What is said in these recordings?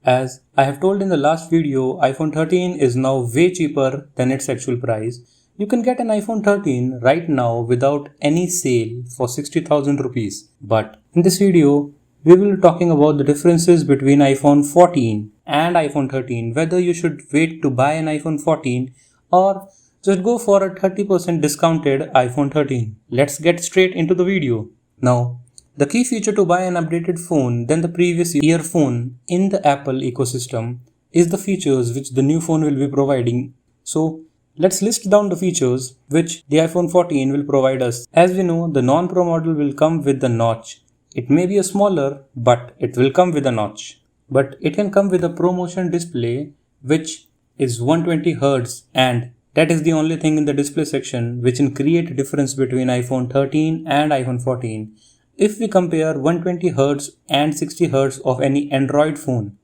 As I have told in the last video, iPhone 13 is now way cheaper than its actual price. You can get an iPhone 13 right now without any sale for 60,000 rupees. But in this video, we will be talking about the differences between iPhone 14 and iPhone 13, whether you should wait to buy an iPhone 14 or just go for a 30% discounted iPhone 13. Let's get straight into the video. Now, the key feature to buy an updated phone than the previous year phone in the Apple ecosystem is the features which the new phone will be providing. So, let's list down the features which the iPhone 14 will provide us. As we know, the non-Pro model will come with the notch. It may be a smaller, but it will come with a notch. But it can come with a ProMotion display which is 120Hz, and that is the only thing in the display section which can create a difference between iPhone 13 and iPhone 14. If we compare 120Hz and 60Hz of any Android phone,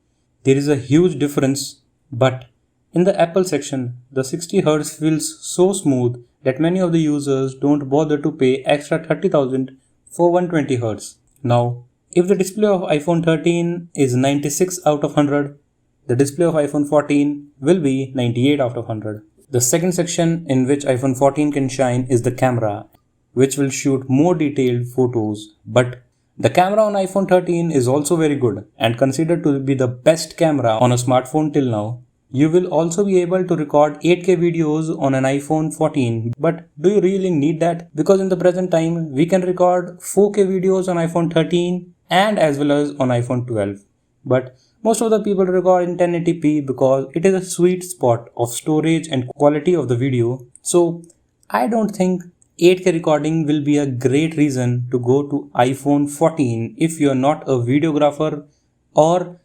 there is a huge difference, but in the Apple section, the 60Hz feels so smooth that many of the users don't bother to pay extra 30,000 for 120Hz. Now, if the display of iPhone 13 is 96 out of 100, the display of iPhone 14 will be 98 out of 100. The second section in which iPhone 14 can shine is the camera, which will shoot more detailed photos. But the camera on iPhone 13 is also very good and considered to be the best camera on a smartphone till now. You will also be able to record 8K videos on an iPhone 14. But do you really need that? Because in the present time, we can record 4K videos on iPhone 13 and as well as on iPhone 12. But most of the people record in 1080p because it is a sweet spot of storage and quality of the video. So I don't think 8K recording will be a great reason to go to iPhone 14 if you are not a videographer or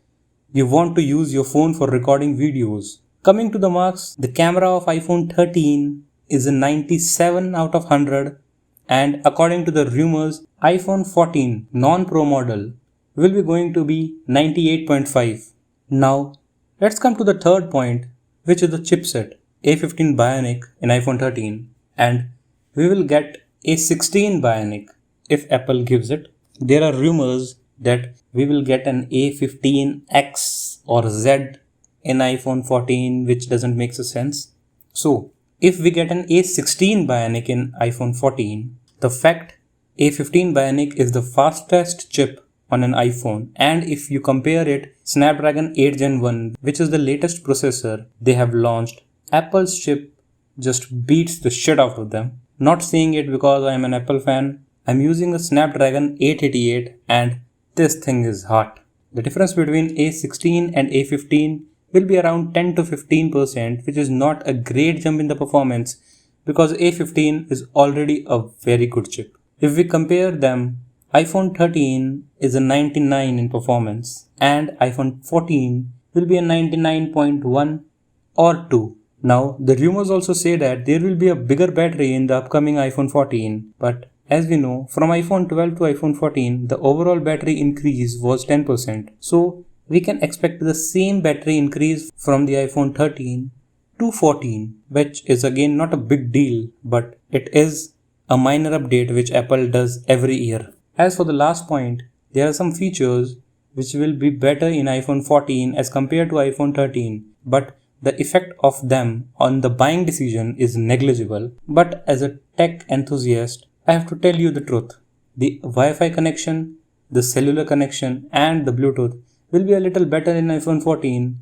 you want to use your phone for recording videos. Coming to the marks, the camera of iPhone 13 is a 97 out of 100, and according to the rumors, iPhone 14 non-Pro model will be going to be 98.5. Now, let's come to the third point, which is the chipset A15 Bionic in iPhone 13, and we will get A16 Bionic if Apple gives it. There are rumors that we will get an A15X or Z in iPhone 14, which doesn't make sense. So, if we get an A16 Bionic in iPhone 14, the fact A15 Bionic is the fastest chip on an iPhone, and if you compare it Snapdragon 8 Gen 1, which is the latest processor they have launched, Apple's chip just beats the shit out of them. Not saying it because I am an Apple fan. I'm using a Snapdragon 888 and this thing is hot. The difference between A16 and A15 will be around 10 to 15%, which is not a great jump in the performance because A15 is already a very good chip. If we compare them, iPhone 13 is a 99 in performance and iPhone 14 will be a 99.1 or 2. Now, the rumors also say that there will be a bigger battery in the upcoming iPhone 14, but as we know, from iPhone 12 to iPhone 14, the overall battery increase was 10%. So, we can expect the same battery increase from the iPhone 13 to 14, which is again not a big deal, but it is a minor update which Apple does every year. As for the last point, there are some features which will be better in iPhone 14 as compared to iPhone 13, but the effect of them on the buying decision is negligible. But as a tech enthusiast, I have to tell you the truth. The Wi-Fi connection, the cellular connection and the Bluetooth will be a little better in iPhone 14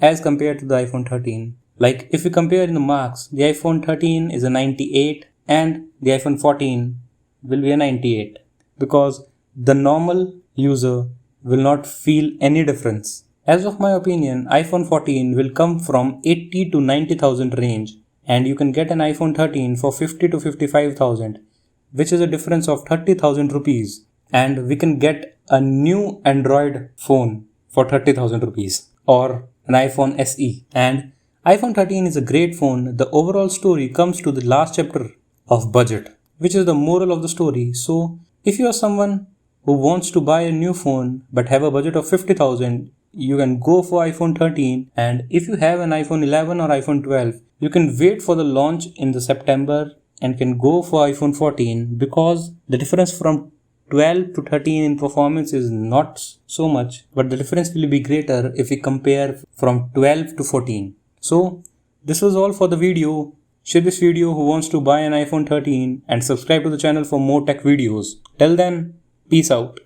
as compared to the iPhone 13. Like if we compare in the marks, the iPhone 13 is a 98 and the iPhone 14 will be a 98 because the normal user will not feel any difference. As of my opinion, iPhone 14 will come from 80 to 90,000 range and you can get an iPhone 13 for 50 to 55,000, which is a difference of 30,000 rupees, and we can get a new Android phone for 30,000 rupees or an iPhone SE. And iPhone 13 is a great phone. The overall story comes to the last chapter of budget, which is the moral of the story. So if you are someone who wants to buy a new phone but have a budget of 50,000, you can go for iPhone 13, and if you have an iPhone 11 or iPhone 12, you can wait for the launch in the September and can go for iPhone 14 because the difference from 12 to 13 in performance is not so much, but the difference will be greater if we compare from 12 to 14. So this was all for the video. Share this video who wants to buy an iPhone 13 and subscribe to the channel for more tech videos. Till then, peace out.